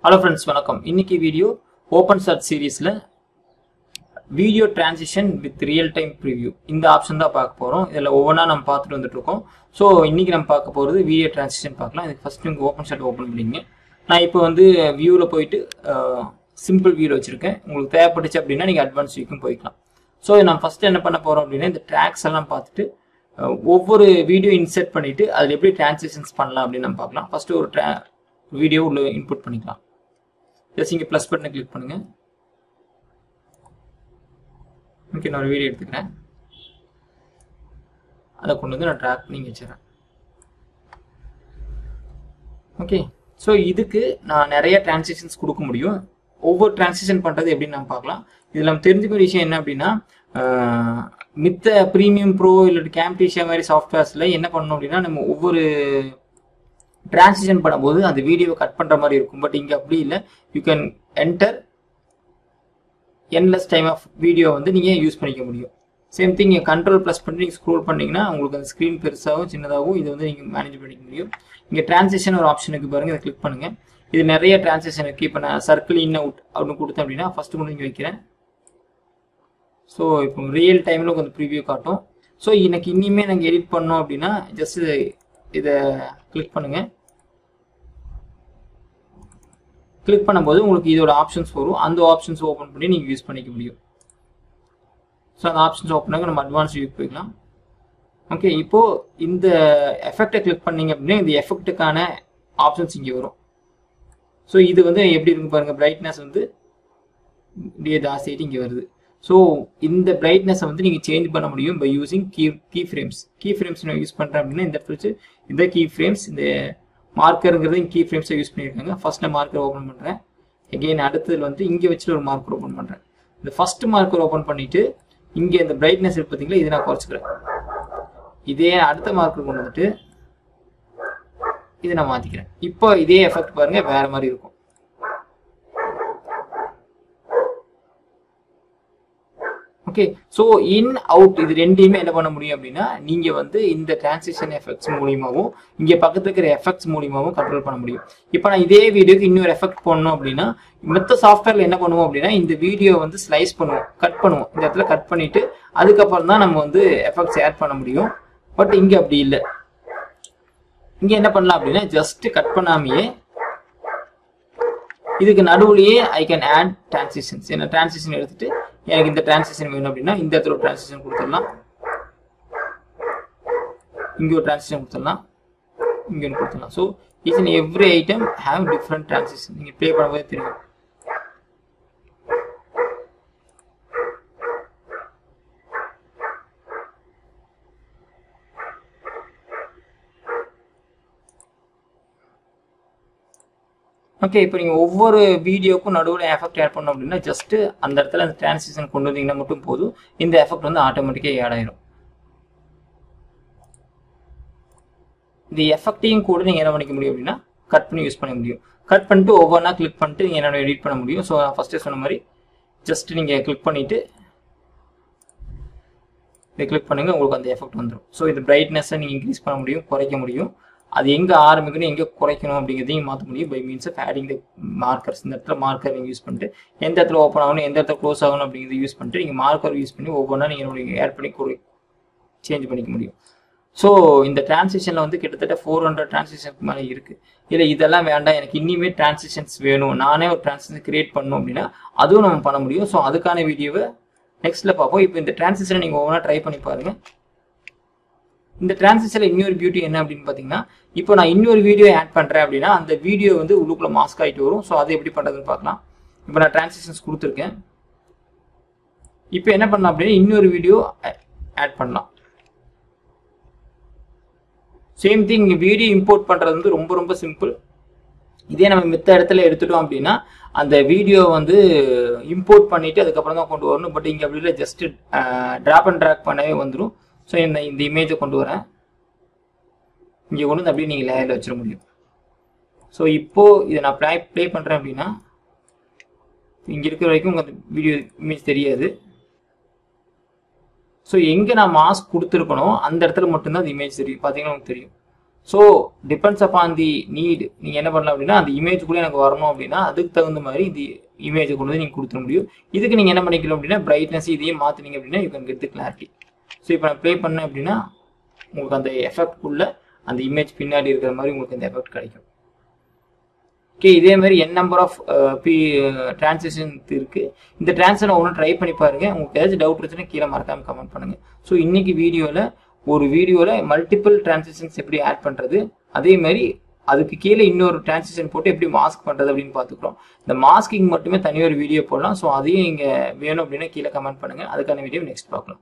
Hello friends, welcome. இன்னைக்கு video open search சீரிஸ்ல video transition with real time preview இந்த option தான் பார்க்க போறோம். இதுல ஒவ்வொன்றா நம்ம பார்த்துட்டு வந்துட்டு இருக்கோம். ஸோ இன்னைக்கு நம்ம பார்க்க போறது வீடியோ டிரான்சிஷன் பார்க்கலாம். இதுக்கு ஃபர்ஸ்ட் நீங்க ஓபன் சர்ச் ஓபன் பண்ணிங்க. நான் இப்போ வந்து வியூல போயிட்டு சிம்பிள் வியூல வச்சிருக்கேன். உங்களுக்கு தேவைப்பட்டுச்சு அப்படின்னா நீங்க அட்வான்ஸ் வியூக்கும் போய்க்கலாம். ஸோ நம்ம ஃபர்ஸ்ட் என்ன பண்ண போறோம் அப்படின்னா இந்த ட்ராக்ஸ் எல்லாம் பார்த்துட்டு ஒவ்வொரு வீடியோ இன்சர்ட் பண்ணிட்டு அதில் எப்படி டிரான்சிஷன்ஸ் பண்ணலாம் அப்படின்னு நம்ம பார்க்கலாம். ஃபர்ஸ்ட் ஒரு வீடியோ உள்ள இன்புட் பண்ணிக்கலாம். ஜஸ்ட் இங்கே ப்ளஸ் பட்டனை கிளிக் பண்ணுங்க. ஓகே, நான் ஒரு வீடியோ எடுத்துக்கிறேன். அதை கொண்டு வந்து நான் ட்ராக் பண்ணி வச்சுறேன். ஓகே, ஸோ இதுக்கு நான் நிறைய டிரான்சிஷன்ஸ் கொடுக்க முடியும். ஒவ்வொரு டிரான்சிஷன் பண்ணுறது எப்படின்னு நம்ம பார்க்கலாம். இதில் நம்ம தெரிஞ்சுக்கிற விஷயம் என்ன அப்படின்னா மித்த ப்ரீமியம் ப்ரோ இல்லை கேம்டேஷியா மாதிரி சாஃப்ட்வேர்ஸில் என்ன பண்ணணும் அப்படின்னா நம்ம ஒவ்வொரு டிரான்சிஷன் பண்ணும்போது அந்த வீடியோவை கட் பண்ணுற மாதிரி இருக்கும். பட் இங்கே அப்படி இல்லை. You can enter endless time of video வந்து நீங்கள் யூஸ் பண்ணிக்க முடியும். சேம் திங் நீங்கள் கண்ட்ரோல் ப்ளஸ் பண்ணி நீங்கள் ஸ்க்ரோல் பண்ணிங்கன்னா உங்களுக்கு அந்த ஸ்க்ரீன் பெருசாகவும் சின்னதாகவும் இதை வந்து நீங்கள் மேனேஜ் பண்ணிக்க முடியும். இங்கே டிரான்சிஷன் ஒரு ஆப்ஷனுக்கு பாருங்கள், இதை கிளிக் பண்ணுங்கள். இது நிறைய டிரான்சிஷன் இருக்குது. இப்போ நான் சர்க்கிள் இன் அவுட் அப்படின்னு கொடுத்தேன் அப்படின்னா ஃபஸ்ட்டு கொண்டு இங்கே வைக்கிறேன். ஸோ இப்போ ரியல் டைமில் கொஞ்சம் ப்ரிவியூ காட்டும். ஸோ எனக்கு இனிமேல் நாங்கள் எடிட் பண்ணோம் அப்படின்னா ஜஸ்ட் இதை கிளிக் பண்ணுங்கள். கிளிக் பண்ணும்போது உங்களுக்கு இதோட ஆப்ஷன்ஸ் வரும். அந்த ஆப்ஷன்ஸ் ஓப்பன் பண்ணி நீங்கள் யூஸ் பண்ணிக்க முடியும். ஸோ அந்த ஆப்ஷன்ஸ் ஓப்பன் பண்ணி நம்ம அட்வான்ஸ் வியூ போய்க்கலாம். ஓகே, இப்போது இந்த எஃபெக்டை கிளிக் பண்ணீங்க அப்படின்னா இந்த எஃபெக்ட்டுக்கான ஆப்ஷன்ஸ் இங்கே வரும். ஸோ இது வந்து எப்படி இருக்கு பாருங்கள். பிரைட்னஸ் வந்து இப்படியே ஜாஸ்தியாகிட்டு இங்கே வருது. ஸோ இந்த பிரைட்னஸை வந்து நீங்கள் சேஞ்ச் பண்ண முடியும் by using key frames. Key frames நான் யூஸ் பண்ணுறேன் அப்படின்னா இந்த இடத்துல வச்சு இந்த கீ ஃப்ரேம்ஸ் இந்த மார்க்கருங்கிறது இங்கே கீ ஃப்ரேம்ஸை யூஸ் பண்ணியிருக்காங்க. ஃபர்ஸ்ட் நான் மார்க்கர் ஓப்பன் பண்ணுறேன். எகெயின் அடுத்தது வந்து இங்கே வச்சுட்டு ஒரு மார்க்கர் ஓப்பன் பண்ணுறேன். இந்த ஃபர்ஸ்ட் மார்க்கர் ஓப்பன் பண்ணிவிட்டு இங்கே இந்த பிரைட்னஸ் இருக்கு பார்த்தீங்களா, இதை நான் குறைச்சிக்கிறேன். இதே அடுத்த மார்க்கர் கொண்டு வந்துட்டு இதை நான் மாற்றிக்கிறேன். இப்போ இதே எஃபெக்ட் பாருங்கள் வேறு மாதிரி இருக்கும். ஓகே, ஸோ இன் அவுட் இது ரெண்டையுமே என்ன பண்ண முடியும் அப்படின்னா நீங்கள் வந்து இந்த டிரான்சிஷன் எஃபெக்ட்ஸ் மூலியமாகவும் இங்கே பக்கத்துல இருக்கிற எஃபெக்ட்ஸ் மூலியமாகவும் கண்ட்ரோல் பண்ண முடியும். இப்போ நான் இதே வீடியோக்கு இன்னொரு எஃபெக்ட் பண்ணணும் அப்படின்னா மற்ற சாஃப்ட்வேர்ல என்ன பண்ணுவோம் அப்படின்னா இந்த வீடியோ வந்து ஸ்லைஸ் பண்ணுவோம், கட் பண்ணுவோம். இந்த இடத்துல கட் பண்ணிட்டு அதுக்கப்புறம் தான் நம்ம வந்து எஃபெக்ட்ஸ் ஆட் பண்ண முடியும். பட் இங்கே அப்படி இல்லை. இங்கே என்ன பண்ணலாம் அப்படின்னா ஜஸ்ட் கட் பண்ணாமையே இதுக்கு நடுவுலையே ஐ கேன் ஆட் டிரான்சிஷன்ஸ். என்ன டிரான்சிஷன் எடுத்துட்டு எனக்கு இந்த டிரான்சிஷன் வேணும் அப்படின்னா இந்த இடத்துல ஒரு டிரான்சிஷன் கொடுத்துடலாம், இங்கே ஒரு டிரான்சிஷன் கொடுத்துடலாம், இங்கே ஒன்று கொடுத்துடலாம். So each and every item have different transition. நீங்கள் ப்ளே பண்ணும்போது தெரியும். ஓகே, இப்போ நீங்கள் ஒவ்வொரு வீடியோக்கும் நடுவில் எஃபெக்ட் ஆட் பண்ணோம் அப்படின்னா ஜஸ்ட் அந்த இடத்துல அந்த டிரான்சிஷன் கொண்டு வந்தீங்கன்னா மட்டும் போதும். இந்த எஃபெக்ட் வந்து ஆட்டோமேட்டிக்காக ஆட் ஆயிடும். இந்த எஃபெக்டையும் கூட நீங்கள் என்ன பண்ணிக்க முடியும் அப்படின்னா கட் பண்ணி யூஸ் பண்ண முடியும். கட் பண்ணிட்டு ஒவ்வொன்றா கிளிக் பண்ணிட்டு நீங்கள் என்ன எடிட் பண்ண முடியும். ஸோ நான் ஃபஸ்ட்டே சொன்ன மாதிரி ஜஸ்ட் நீங்கள் கிளிக் பண்ணிவிட்டு இதை கிளிக் பண்ணுங்கள், உங்களுக்கு அந்த எஃபெக்ட் வந்துடும். ஸோ இந்த பிரைட்னஸை நீங்கள் இன்க்ரீஸ் பண்ண முடியும், குறைக்க முடியும். அது எங்கே ஆரம்பிக்கணும் எங்கே குறைக்கணும் அப்படிங்கிறதையும் மாற்ற முடியும் by means of adding the markers. இந்த இடத்துல மார்க்கர் நீங்கள் யூஸ் பண்ணிட்டு எந்த இடத்துல ஓப்பன் ஆகணும் எந்த இடத்துல க்ளோஸ் ஆகணும் அப்படிங்கிறத யூஸ் பண்ணிட்டு நீங்கள் மார்க்கர் யூஸ் பண்ணி ஒவ்வொன்றா நீங்கள் ஆட் பண்ணி சேஞ்ச் பண்ணிக்க முடியும். ஸோ இந்த டிரான்சிஷனில் வந்து கிட்டத்தட்ட 400 டிரான்சிஷனுக்கு மேலே இருக்குது. இல்லை இதெல்லாம் வேண்டாம், எனக்கு இனிமே டிரான்சிஷன்ஸ் வேணும், நானே ஒரு டிரான்சிஷன் கிரியேட் பண்ணணும் அப்படின்னா அதுவும் நம்ம பண்ண முடியும். ஸோ அதுக்கான வீடியோவை நெக்ஸ்ட்டில் பார்ப்போம். இப்போ இந்த டிரான்சிஷனை நீங்கள் ஒவ்வொன்றா ட்ரை பண்ணி பாருங்கள். இந்த டிரான்சிஷனில் இன்னொரு பியூட்டி என்ன அப்படின்னு பார்த்தீங்கன்னா இப்போ நான் இன்னொரு வீடியோ ஆட் பண்ணுறேன் அப்படின்னா அந்த வீடியோ வந்து உள்ளுக்குள்ள மாஸ்க் ஆகிட்டு வரும். ஸோ அது எப்படி பண்ணுறதுன்னு பார்க்கலாம். இப்போ நான் டிரான்சிஷன்ஸ் கொடுத்துருக்கேன். இப்போ என்ன பண்ணலாம் அப்படின்னா இன்னொரு வீடியோ ஆட் பண்ணலாம். சேம் திங் வீடியோ இம்போர்ட் பண்ணுறது வந்து ரொம்ப ரொம்ப சிம்பிள். இதே நம்ம மித்த இடத்துல எடுத்துட்டோம் அப்படின்னா அந்த வீடியோ வந்து இம்போர்ட் பண்ணிவிட்டு அதுக்கப்புறம் தான் கொண்டு வரணும். பட் இங்கே அப்படி இல்லை, ஜஸ்ட் ட்ராப் அண்ட் ட்ராக் பண்ணவே வந்துடும். ஸோ இந்த இமேஜை கொண்டு வரேன், இங்கே கொண்டு வந்து அப்படியே நீங்கள் லேயரில் வச்சிட முடியும். ஸோ இப்போது இதை நான் ப்ளே பண்ணுறேன் அப்படின்னா இங்கே இருக்கிற வரைக்கும் உங்களுக்கு அந்த வீடியோ இமேஜ் தெரியாது. ஸோ எங்கே நான் மாஸ்க் கொடுத்துருக்கணும் அந்த இடத்துல மட்டும்தான் அந்த இமேஜ் தெரியும். பார்த்தீங்கன்னா உங்களுக்கு தெரியும். ஸோ டிபெண்ட்ஸ் அப்பான் தி நீட். நீங்கள் என்ன பண்ணலாம் அப்படின்னா அந்த இமேஜ் கூட எனக்கு வரணும் அப்படின்னா அதுக்கு தகுந்த மாதிரி இந்த இமேஜை கொண்டு வந்து நீங்கள் கொடுத்துட முடியும். இதுக்கு நீங்கள் என்ன பண்ணிக்கலாம் அப்படின்னா பிரைட்னஸ் இதையும் மாற்றினீங்க அப்படின்னா you can get the clarity. So இப்போ நான் ப்ளே பண்ணேன் அப்படின்னா உங்களுக்கு அந்த எஃபெக்ட்குள்ள அந்த இமேஜ் பின்னாடி இருக்கிற மாதிரி உங்களுக்கு அந்த எஃபெக்ட் கிடைக்கும். ஓகே, இதே மாதிரி n நம்பர் ஆஃப் டிரான்சிஷன் இருக்குது. இந்த டிரான்சிஷனை ஒன்று ட்ரை பண்ணி பாருங்கள். உங்களுக்கு ஏதாச்சும் டவுட் இருந்துச்சுன்னா கீழே மறக்காமல் கமெண்ட் பண்ணுங்கள். ஸோ இன்னைக்கு வீடியோவில் மல்டிபிள் டிரான்சிஷன்ஸ் எப்படி ஆட் பண்ணுறது, அதே மாதிரி அதுக்கு கீழே இன்னொரு டிரான்சிஷன் போட்டு எப்படி மாஸ்க் பண்ணுறது அப்படின்னு பார்த்துக்குறோம். இந்த மாஸ்கிங் மட்டுமே தனியாக ஒரு வீடியோ போடலாம். ஸோ அதையும் நீங்கள் வேணும் அப்படின்னா கீழே கமெண்ட் பண்ணுங்கள். அதுக்கான வீடியோ நெக்ஸ்ட் பார்க்கலாம்.